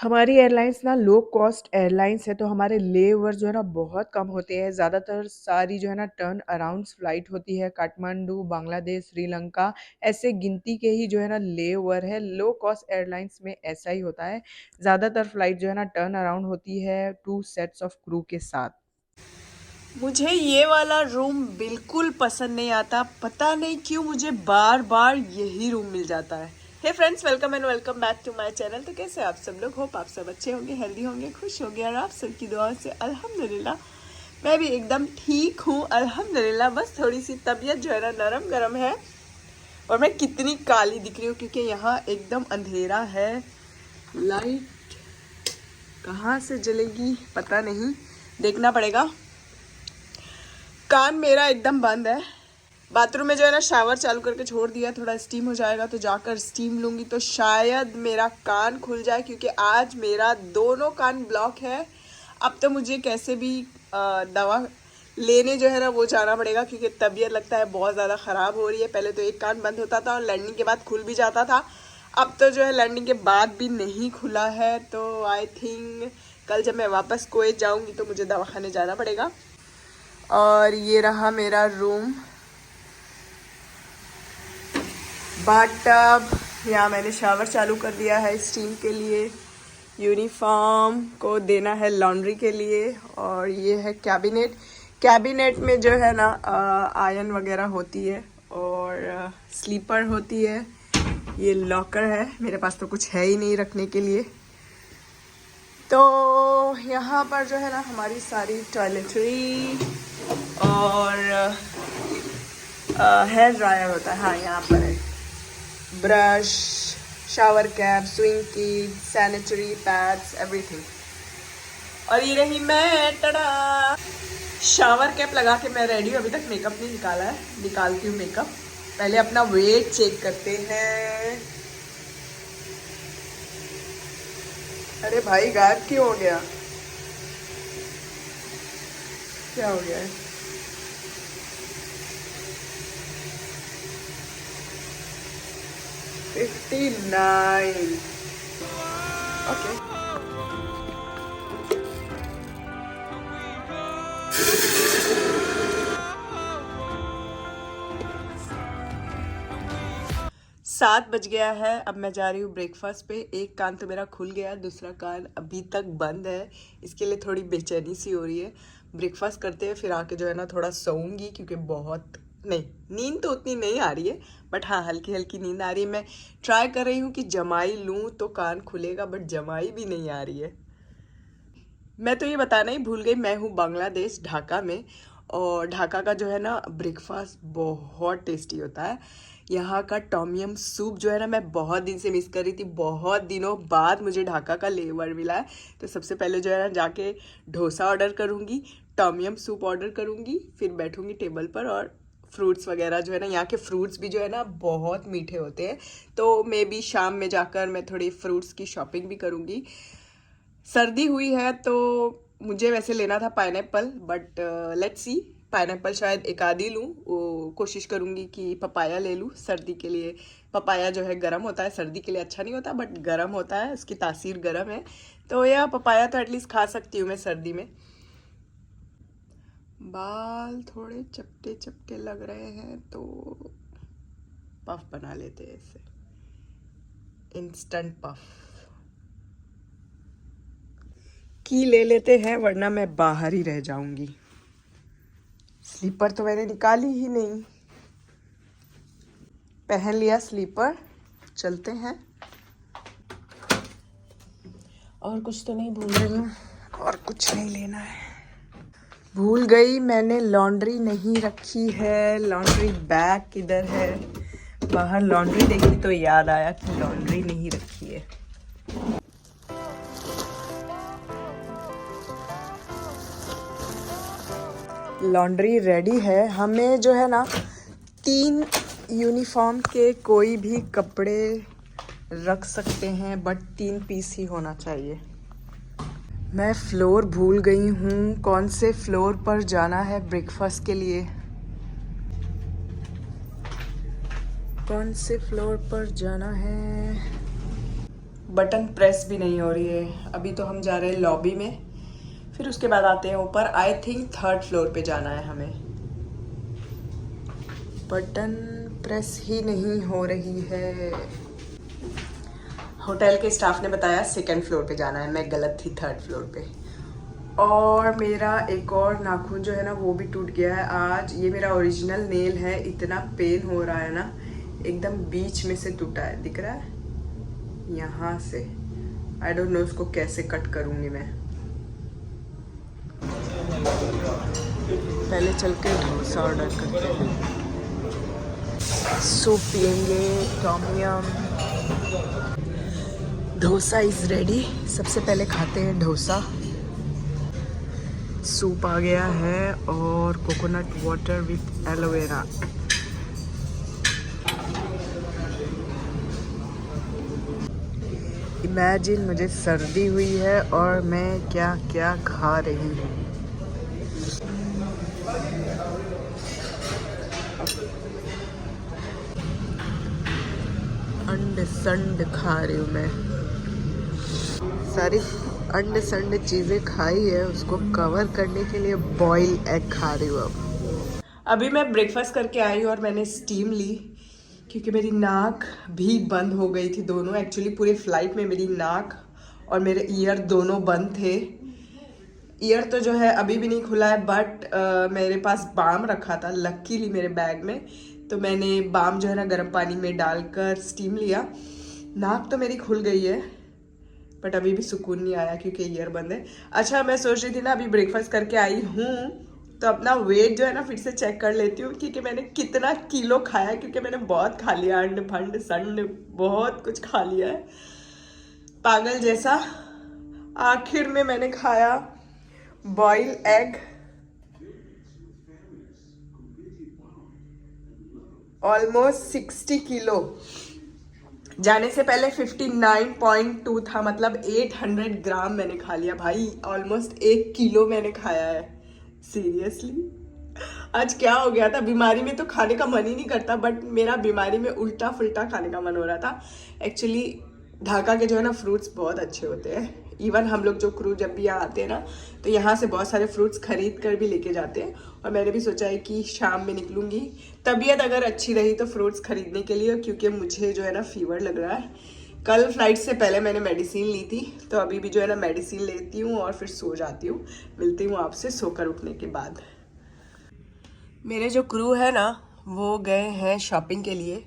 हमारी एयरलाइंस ना low cost airlines है, तो हमारे ले ओवर जो है ना बहुत कम होते हैं। ज़्यादातर सारी जो है ना टर्न अराउंड्स फ्लाइट होती है। काठमांडू, बांग्लादेश, श्रीलंका, ऐसे गिनती के ही जो है ना ले ओवर है। लो कॉस्ट एयरलाइंस में ऐसा ही होता है। ज़्यादातर फ्लाइट जो है ना टर्न अराउंड होती है 2 सेट्स ऑफ क्रू के साथ। मुझे ये वाला रूम बिल्कुल पसंद नहीं आता। पता नहीं क्यों मुझे बार बार यही रूम मिल जाता है। Hey friends, welcome and welcome back to my channel. तो कैसे आप सब लोग? होप आप सब अच्छे होंगे, हेल्दी होंगे, खुश होंगे और आप सबकी दुआओं से अल्हम्दुलिल्लाह मैं भी एकदम ठीक हूँ अल्हम्दुलिल्लाह। बस थोड़ी सी तबीयत जो है ना नरम गरम है। और मैं कितनी काली दिख रही हूँ क्योंकि यहाँ एकदम अंधेरा है। लाइट कहाँ से जलेगी पता नहीं, देखना पड़ेगा। कान मेरा एकदम बंद है। बाथरूम में जो है ना शावर चालू करके छोड़ दिया, थोड़ा स्टीम हो जाएगा तो जाकर स्टीम लूँगी तो शायद मेरा कान खुल जाए, क्योंकि आज मेरा दोनों कान ब्लॉक है। अब तो मुझे कैसे भी दवा लेने जो है ना वो जाना पड़ेगा, क्योंकि तबीयत लगता है बहुत ज़्यादा ख़राब हो रही है। पहले तो एक कान बंद होता था और लैंडिंग के बाद खुल भी जाता था। अब तो जो है लैंडिंग के बाद भी नहीं खुला है। तो आई थिंक कल जब मैं वापस कुवैत जाऊँगी तो मुझे दवाखाने जाना पड़ेगा। और ये रहा मेरा रूम, बाथटब। यहाँ मैंने शावर चालू कर दिया है स्टीम के लिए। यूनिफॉर्म को देना है लॉन्ड्री के लिए। और ये है कैबिनेट। कैबिनेट में जो है ना आयरन वगैरह होती है और स्लीपर होती है। ये लॉकर है, मेरे पास तो कुछ है ही नहीं रखने के लिए। तो यहाँ पर जो है ना हमारी सारी टॉयलेटरी और हेयर ड्रायर होता है। हाँ, यहाँ पर है brush, shower cap, swing kit, sanitary pads, everything. और ये रही मैं, टड़ा। शावर कैप लगा के मैं रेडी हूँ। अभी तक मेकअप नहीं निकाला है, निकालती हूँ मेकअप। पहले अपना वेट चेक करते हैं। अरे भाई, गायब क्यों हो गया? क्या हो गया है? $59। ओके। 7 बज गया है। अब मैं जा रही हूँ ब्रेकफास्ट पे। एक कान तो मेरा खुल गया, दूसरा कान अभी तक बंद है। इसके लिए थोड़ी बेचैनी सी हो रही है। ब्रेकफास्ट करते हैं, फिर आके जो है ना थोड़ा सोऊंगी, क्योंकि बहुत नहीं, नींद तो उतनी नहीं आ रही है, बट हाँ हल्की हल्की नींद आ रही है। मैं ट्राई कर रही हूँ कि जमाई लूँ तो कान खुलेगा, बट जमाई भी नहीं आ रही है। मैं तो ये बताना ही भूल गई, मैं हूँ बांग्लादेश, ढाका में। और ढाका का जो है ना ब्रेकफास्ट बहुत टेस्टी होता है। यहाँ का टॉम सूप जो है ना मैं बहुत दिन से मिस कर रही थी। बहुत दिनों बाद मुझे ढाका का लेवर मिला है। तो सबसे पहले जो है ना जाके डोसा ऑर्डर करूँगी, टॉम सूप ऑर्डर करूँगी, फिर बैठूँगी टेबल पर। और फ्रूट्स वगैरह जो है ना, यहाँ के फ्रूट्स भी जो है ना बहुत मीठे होते हैं। तो मे बी शाम में जाकर मैं थोड़ी फ्रूट्स की शॉपिंग भी करूँगी। सर्दी हुई है तो मुझे वैसे लेना था pineapple, but let's see. Pineapple शायद एक आधी लूँ। वो कोशिश करूँगी कि पपाया ले लूँ सर्दी के लिए। पपाया जो है गर्म होता है, सर्दी के लिए अच्छा नहीं होता, बट गर्म होता है, उसकी तासीर गर्म है। तो यह पपाया तो एटलीस्ट खा सकती हूँ मैं सर्दी में। बाल थोड़े चपटे चपटे लग रहे हैं तो पफ बना लेते हैं इससे, इंस्टेंट पफ की ले लेते हैं, वरना मैं बाहर ही रह जाऊंगी। स्लीपर तो मैंने निकाली ही नहीं। पहन लिया स्लीपर, चलते हैं। और कुछ तो नहीं भूल रही हूँ, और कुछ नहीं लेना है। भूल गई, मैंने लॉन्ड्री नहीं रखी है। लॉन्ड्री बैग किधर है? बाहर लॉन्ड्री देखी तो याद आया कि लॉन्ड्री नहीं रखी है। लॉन्ड्री रेडी है। हमें जो है ना 3 यूनिफॉर्म के कोई भी कपड़े रख सकते हैं, बट 3 पीस ही होना चाहिए। मैं फ्लोर भूल गई हूँ, कौन से फ्लोर पर जाना है ब्रेकफास्ट के लिए? कौन से फ्लोर पर जाना है? बटन प्रेस भी नहीं हो रही है। अभी तो हम जा रहे हैं लॉबी में, फिर उसके बाद आते हैं ऊपर। आई थिंक 3rd फ्लोर पे जाना है हमें। बटन प्रेस ही नहीं हो रही है। होटल के स्टाफ ने बताया 2nd फ्लोर पे जाना है, मैं गलत थी 3rd फ्लोर पे। और मेरा एक और नाखून जो है ना वो भी टूट गया है आज। ये मेरा ओरिजिनल नेल है, इतना पेन हो रहा है ना, एकदम बीच में से टूटा है, दिख रहा है यहाँ से। आई डोंट नो उसको कैसे कट करूँगी मैं। पहले चल के डोसा ऑर्डर करते हैं, सूप पियेंगे, tom yum. Dosa is ready. सबसे पहले खाते हैं डोसा। सूप आ गया है और coconut water with aloe vera. Imagine मुझे सर्दी हुई है और मैं क्या क्या खा रही हूँ। अंड संड खा रही हूँ मैं, सारी अंड संड चीज़ें खाई है, उसको कवर करने के लिए बॉयल एग खा रही हूँ अब। अभी मैं ब्रेकफास्ट करके आई हूँ और मैंने स्टीम ली क्योंकि मेरी नाक भी बंद हो गई थी दोनों। एक्चुअली पूरी फ्लाइट में मेरी नाक और मेरे ईयर दोनों बंद थे। ईयर तो जो है अभी भी नहीं खुला है, बट मेरे पास बाम रखा था लकीली मेरे बैग में, तो मैंने बाम जो है ना गर्म पानी में डालकर स्टीम लिया। नाक तो मेरी खुल गई है बट अभी भी सुकून नहीं आया क्योंकि ईयर बंद है। अच्छा, मैं सोच रही थी ना अभी ब्रेकफास्ट करके आई हूँ तो अपना वेट जो है ना फिर से चेक कर लेती हूँ क्योंकि मैंने कितना किलो खाया, क्योंकि मैंने बहुत खा लिया, अंड फंड संड बहुत कुछ खा लिया है पागल जैसा। आखिर में मैंने खाया बॉयल एग, ऑलमोस्ट 60 किलो। जाने से पहले 59.2 था, मतलब 800 ग्राम मैंने खा लिया भाई। ऑलमोस्ट 1 किलो मैंने खाया है सीरियसली। आज क्या हो गया था, बीमारी में तो खाने का मन ही नहीं करता, बट मेरा बीमारी में उल्टा फुल्टा खाने का मन हो रहा था। एक्चुअली ढाका के जो है ना फ्रूट्स बहुत अच्छे होते हैं। इवन हम लोग जो क्रू जब भी यहाँ आते हैं ना तो यहाँ से बहुत सारे फ्रूट्स खरीद कर भी लेके जाते हैं। और मैंने भी सोचा है कि शाम में निकलूँगी, तबीयत अगर अच्छी रही तो फ्रूट्स खरीदने के लिए, क्योंकि मुझे जो है ना फीवर लग रहा है। कल फ्लाइट से पहले मैंने मेडिसिन ली थी, तो अभी भी जो है ना मेडिसिन लेती हूँ और फिर सो जाती हूँ। मिलती हूँ आपसे सोकर उठने के बाद। मेरे जो क्रू है ना वो गए हैं शॉपिंग के लिए,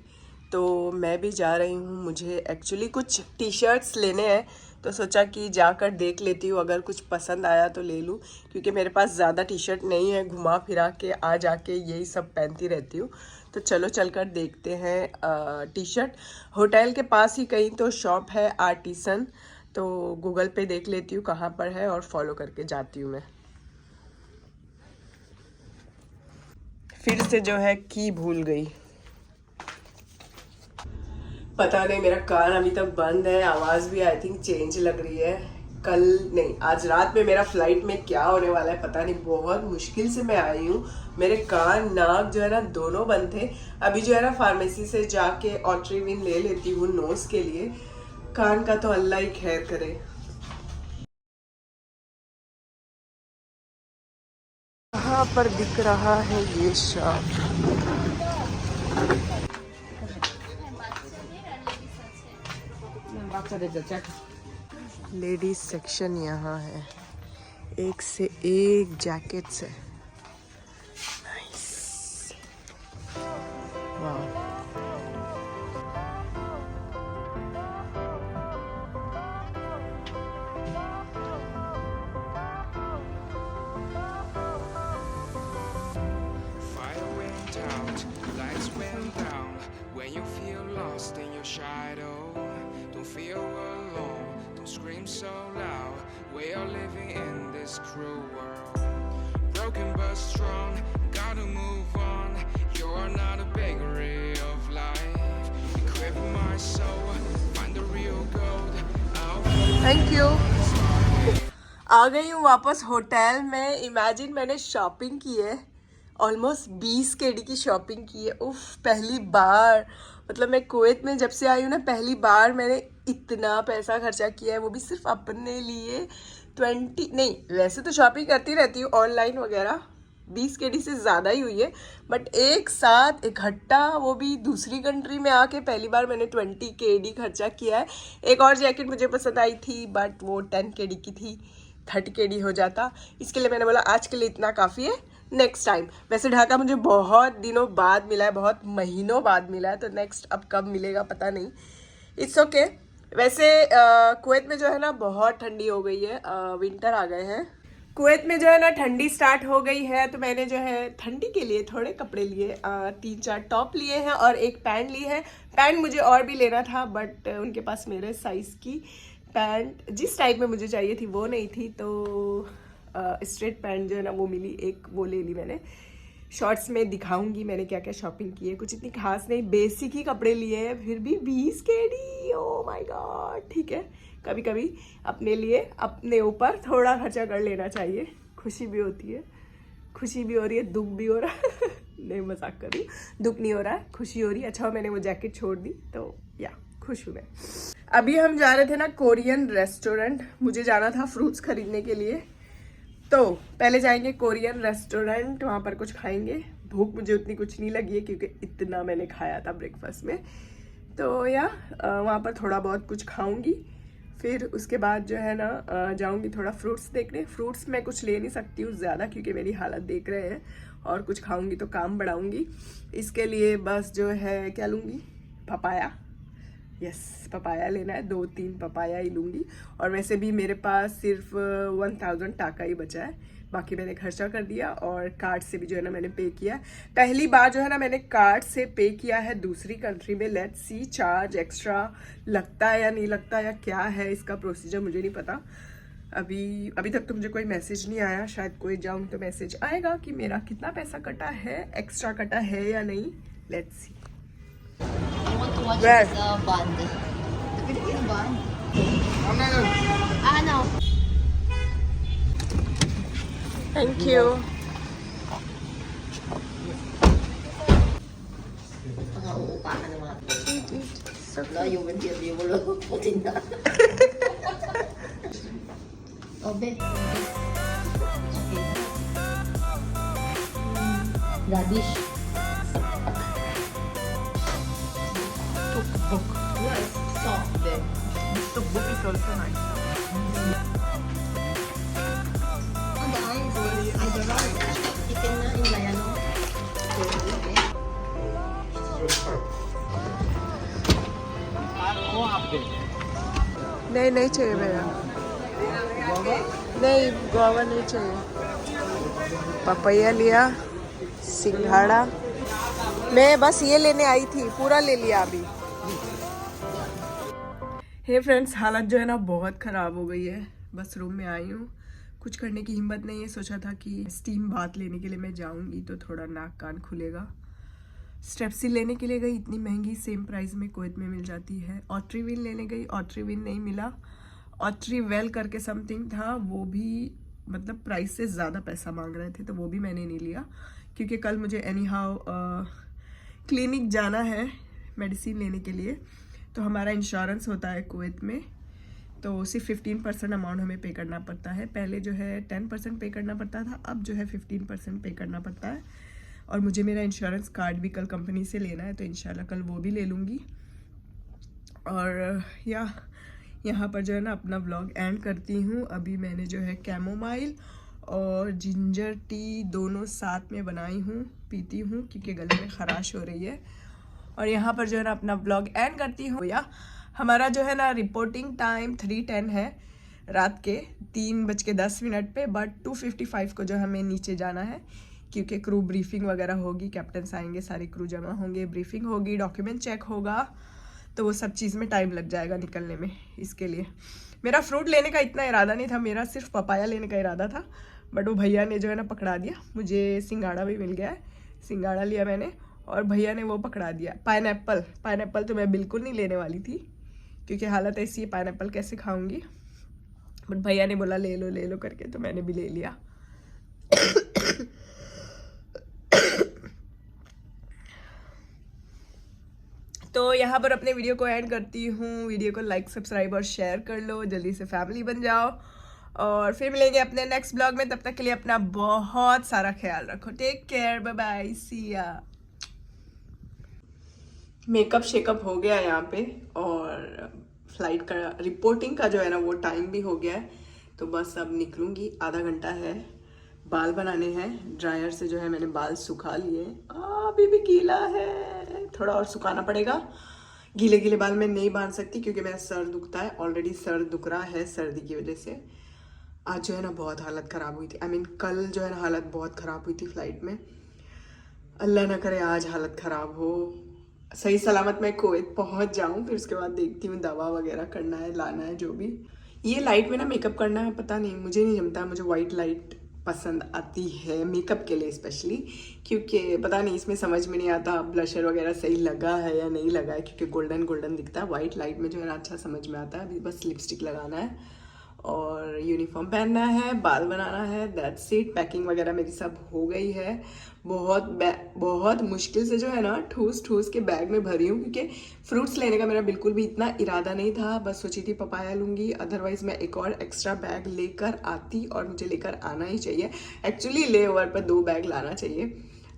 तो मैं भी जा रही हूँ। मुझे एक्चुअली कुछ टी शर्ट्स लेने हैं, तो सोचा कि जाकर देख लेती हूँ, अगर कुछ पसंद आया तो ले लूँ, क्योंकि मेरे पास ज़्यादा टी शर्ट नहीं है, घुमा फिरा के आ जाके यही सब पहनती रहती हूँ। तो चलो चलकर देखते हैं टी शर्ट। होटल के पास ही कहीं तो शॉप है आर्टिसन, तो गूगल पे देख लेती हूँ कहाँ पर है और फॉलो करके जाती हूँ मैं। फिर से जो है की भूल गई, पता नहीं, मेरा कान अभी तक बंद है, आवाज़ भी आई थिंक चेंज लग रही है। कल नहीं, आज रात में मेरा फ्लाइट में क्या होने वाला है पता नहीं। बहुत मुश्किल से मैं आई हूँ, मेरे कान नाक जो है ना दोनों बंद थे। अभी जो है ना फार्मेसी से जाके ऑट्रीविन ले लेती हूँ नोज के लिए। कान का तो अल्लाह ही खैर करे। कहाँ पर दिख रहा है ये शॉप? लेडीज सेक्शन यहाँ है, एक से एक जैकेट्स है। नाइस, वाह। Fire went out, lights went down. When you feel lost in your shadow, don't feel alone, don't scream so loud. We are living in this cruel world, broken but strong, gotta move on. You're not a bakery of life. Equip my soul, find the real gold. Thank you. आ गई हूँ वापस hotel में। Imagine मैंने shopping की है, almost 20 KD की shopping की है। उफ, पहली बार, मतलब मैं कुवैत में जब से आई हूँ ना, पहली बार मैंने इतना पैसा खर्चा किया है, वो भी सिर्फ अपने लिए। 20 नहीं, वैसे तो शॉपिंग करती रहती हूँ ऑनलाइन वगैरह, 20 केडी से ज़्यादा ही हुई है, बट एक साथ इकट्ठा, वो भी दूसरी कंट्री में आके पहली बार मैंने 20 केडी खर्चा किया है। एक और जैकेट मुझे पसंद आई थी बट वो 10 केडी की थी, 30 केडी हो जाता, इसके लिए मैंने बोला आज के लिए इतना काफ़ी है, नेक्स्ट टाइम। वैसे ढाका मुझे बहुत दिनों बाद मिला है, बहुत महीनों बाद मिला है, तो नेक्स्ट अब कब मिलेगा पता नहीं, इट्स ओके। वैसे कुवैत में जो है ना बहुत ठंडी हो गई है, विंटर आ गए हैं कुवैत में, जो है ना ठंडी स्टार्ट हो गई है, तो मैंने जो है ठंडी के लिए थोड़े कपड़े लिए, 3-4 टॉप लिए हैं और एक पैंट ली है। पैंट मुझे और भी लेना था बट उनके पास मेरे साइज़ की पैंट जिस टाइप में मुझे चाहिए थी वो नहीं थी, तो स्ट्रेट पैंट जो है ना वो मिली, एक वो ले ली मैंने। शॉर्ट्स में दिखाऊंगी मैंने क्या क्या शॉपिंग की है, कुछ इतनी खास नहीं, बेसिक ही कपड़े लिए हैं, फिर भी 20 केडी, ओ माय गॉड। ठीक है, कभी कभी अपने लिए अपने ऊपर थोड़ा खर्चा कर लेना चाहिए, खुशी भी होती है, खुशी भी हो रही है, दुख भी हो रहा है नहीं मजाक कर रही हूँ, दुख नहीं हो रहा है, खुशी हो रही है। अच्छा मैंने वो जैकेट छोड़ दी तो या खुश हूँ मैं। अभी हम जा रहे थे ना कोरियन रेस्टोरेंट, मुझे जाना था फ्रूट्स खरीदने के लिए, तो पहले जाएंगे कोरियन रेस्टोरेंट, वहाँ पर कुछ खाएंगे। भूख मुझे उतनी कुछ नहीं लगी है क्योंकि इतना मैंने खाया था ब्रेकफास्ट में, तो या वहाँ पर थोड़ा बहुत कुछ खाऊंगी, फिर उसके बाद जो है ना जाऊंगी थोड़ा फ्रूट्स देखने। फ्रूट्स मैं कुछ ले नहीं सकती हूँ ज़्यादा क्योंकि मेरी हालत देख रहे हैं, और कुछ खाऊंगी तो काम बढ़ाऊंगी, इसके लिए बस जो है क्या लूँगी, पपाया, यस पपाया लेना है, 2-3 पपाया ही लूँगी। और वैसे भी मेरे पास सिर्फ 1000 टाका ही बचा है, बाकी मैंने खर्चा कर दिया, और कार्ड से भी जो है ना मैंने पे किया। पहली बार जो है ना मैंने कार्ड से पे किया है दूसरी कंट्री में, लेट्स सी चार्ज एक्स्ट्रा लगता है या नहीं लगता, या क्या है इसका प्रोसीजर मुझे नहीं पता। अभी तक तो मुझे कोई मैसेज नहीं आया, शायद कोई जाऊँ तो मैसेज आएगा कि मेरा कितना पैसा कटा है, एक्स्ट्रा कटा है या नहीं, let's see. I want to watch Where? this band. The Filipino band. Ano? Thank you. Mga uupa ka naman. Eat, eat. So Wala yung hindi mo lang putin na. Obe. Okay. Radish. book. Yeah, it's soft there. The book is also nice. On the eyes, I don't know. Chicken na in Layano. नहीं नहीं चाहिए भैया, नहीं guava नहीं चाहिए। Papaya लिया, सिंघाड़ा, मैं बस ये लेने आई थी, पूरा ले लिया अभी। हे फ्रेंड्स, हालत जो है ना बहुत ख़राब हो गई है, बस रूम में आई हूँ, कुछ करने की हिम्मत नहीं है। सोचा था कि स्टीम बाथ लेने के लिए मैं जाऊँगी तो थोड़ा नाक कान खुलेगा। स्ट्रेप्सिल लेने के लिए गई, इतनी महंगी, सेम प्राइस में कुवैत में मिल जाती है। ऑट्रीविन लेने गई, ऑट्रीविन नहीं मिला। ऑट्रीवेल करके समथिंग था, वो भी मतलब प्राइस से ज़्यादा पैसा मांग रहे थे, तो वो भी मैंने नहीं लिया क्योंकि कल मुझे एनी हाउ क्लिनिक जाना है मेडिसिन लेने के लिए। तो हमारा इंश्योरेंस होता है कुवैत में, तो सिर्फ 15% अमाउंट हमें पे करना पड़ता है। पहले जो है 10% पे करना पड़ता था, अब जो है 15% पे करना पड़ता है। और मुझे मेरा इंश्योरेंस कार्ड भी कल कंपनी से लेना है, तो इंशाल्लाह कल वो भी ले लूँगी। और यहाँ पर जो है ना अपना व्लॉग एंड करती हूँ। अभी मैंने जो है कैमोमाइल और जिंजर टी दोनों साथ में बनाई हूँ, पीती हूँ क्योंकि गले में ख़राश हो रही है। और यहाँ पर जो है ना अपना व्लॉग एंड करती हूँ। हमारा जो है ना रिपोर्टिंग टाइम 3:10 है रात के, 3:10 पे, बट 2:55 को जो हमें नीचे जाना है क्योंकि क्रू ब्रीफिंग वगैरह होगी, कैप्टन्स आएंगे, सारे क्रू जमा होंगे, ब्रीफिंग होगी, डॉक्यूमेंट चेक होगा, तो वो सब चीज़ में टाइम लग जाएगा निकलने में। इसके लिए मेरा फ्रूट लेने का इतना इरादा नहीं था, मेरा सिर्फ पपाया लेने का इरादा था, बट वो भैया ने जो है ना पकड़ा दिया। मुझे सिंघाड़ा भी मिल गया है, सिंघाड़ा लिया मैंने, और भैया ने वो पकड़ा दिया पाइनएप्पल तो मैं बिल्कुल नहीं लेने वाली थी क्योंकि हालत ऐसी है, पाइनएप्पल कैसे खाऊंगी, बट भैया ने बोला ले लो करके, तो मैंने भी ले लिया। तो यहाँ पर अपने वीडियो को एंड करती हूँ। वीडियो को लाइक, सब्सक्राइब और शेयर कर लो, जल्दी से फैमिली बन जाओ और फिर मिलेंगे अपने नेक्स्ट ब्लॉग में। तब तक के लिए अपना बहुत सारा ख्याल रखो। टेक केयर, बाय बाय, सी या। मेकअप शेकअप हो गया यहाँ पे और फ्लाइट का रिपोर्टिंग का जो है ना वो टाइम भी हो गया है, तो बस अब निकलूँगी। आधा घंटा है। बाल बनाने हैं, ड्रायर से जो है मैंने बाल सुखा लिए। अभी भी गीला है, थोड़ा और सुखाना पड़ेगा। गीले गीले बाल मैं नहीं बांध सकती क्योंकि मेरा सर दुखता है, ऑलरेडी सर दुख रहा है सर्दी की वजह से। आज जो है ना बहुत हालत ख़राब हुई थी, कल जो है ना हालत बहुत ख़राब हुई थी फ्लाइट में। अल्लाह ना करे आज हालत ख़राब हो। सही सलामत मैं कुवैत पहुंच जाऊं, फिर उसके बाद देखती हूँ दवा वगैरह करना है, लाना है जो भी। ये लाइट में ना मेकअप करना है, पता नहीं मुझे नहीं जमता। मुझे वाइट लाइट पसंद आती है मेकअप के लिए स्पेशली, क्योंकि पता नहीं इसमें समझ में नहीं आता ब्लशर वगैरह सही लगा है या नहीं लगा है, क्योंकि गोल्डन गोल्डन दिखता है। वाइट लाइट में जो है ना अच्छा समझ में आता है। अभी बस लिपस्टिक लगाना है और यूनिफॉर्म पहनना है, बाल बनाना है, दैट्स इट। पैकिंग वगैरह मेरी सब हो गई है। बहुत मुश्किल से जो है ना ठूस ठूस के बैग में भरी हूँ, क्योंकि फ्रूट्स लेने का मेरा बिल्कुल भी इतना इरादा नहीं था। बस सोची थी पपाया लूँगी, अदरवाइज़ मैं एक और एक्स्ट्रा बैग लेकर आती, और मुझे लेकर आना ही चाहिए। एक्चुअली ले ओवर पर 2 बैग लाना चाहिए।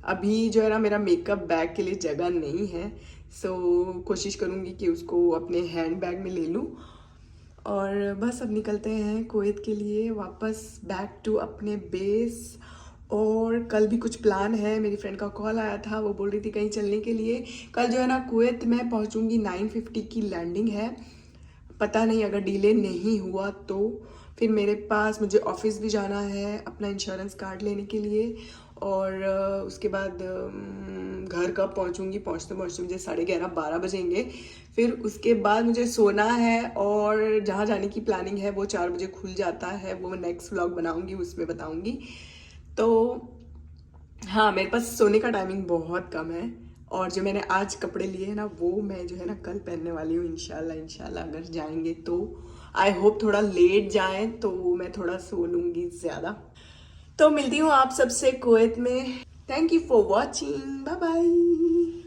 अभी जो है ना मेरा मेकअप बैग के लिए जगह नहीं है, सो कोशिश करूँगी कि उसको अपने हैंड बैग में ले लूँ। और बस अब निकलते हैं कुवैत के लिए वापस, बैक टू अपने बेस। और कल भी कुछ प्लान है। मेरी फ्रेंड का कॉल आया था, वो बोल रही थी कहीं चलने के लिए। कल जो है ना कुवैत में पहुंचूंगी, 9:50 की लैंडिंग है। पता नहीं अगर डिले नहीं हुआ तो फिर मेरे पास, मुझे ऑफिस भी जाना है अपना इंश्योरेंस कार्ड लेने के लिए। और उसके बाद घर कब पहुंचूंगी, पहुंचते पहुंचते मुझे 11:30-12 बजेंगे। फिर उसके बाद मुझे सोना है, और जहाँ जाने की प्लानिंग है वो 4 बजे खुल जाता है। वो मैं नेक्स्ट व्लॉग बनाऊंगी, उसमें बताऊंगी। तो हाँ, मेरे पास सोने का टाइमिंग बहुत कम है। और जो मैंने आज कपड़े लिए हैं ना, वो मैं जो है ना कल पहनने वाली हूँ इंशाल्लाह। अगर जाएंगे तो आई होप थोड़ा लेट जाएं तो मैं थोड़ा सो लूँगी ज़्यादा। तो मिलती हूँ आप सबसे कुवैत में। Thank you for watching, bye bye.